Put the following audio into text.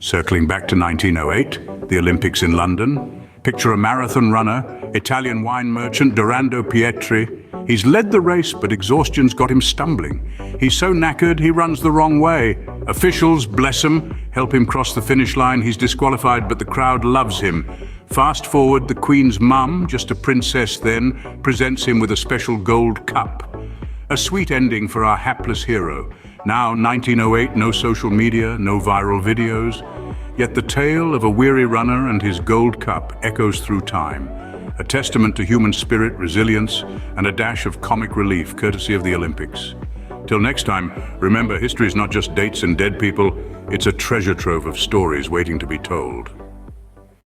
Circling back to 1908, the Olympics in London, picture a marathon runner, Italian wine merchant Dorando Pietri. He's led the race, but exhaustion's got him stumbling. He's so knackered, he runs the wrong way. Officials, bless him, help him cross the finish line. He's disqualified, but the crowd loves him. Fast forward, the Queen's mum, just a princess then, presents him with a special gold cup. A sweet ending for our hapless hero. Now, 1908, no social media, no viral videos. Yet the tale of a weary runner and his gold cup echoes through time. A testament to human spirit, resilience, and a dash of comic relief courtesy of the Olympics. Till next time, remember, history is not just dates and dead people, it's a treasure trove of stories waiting to be told.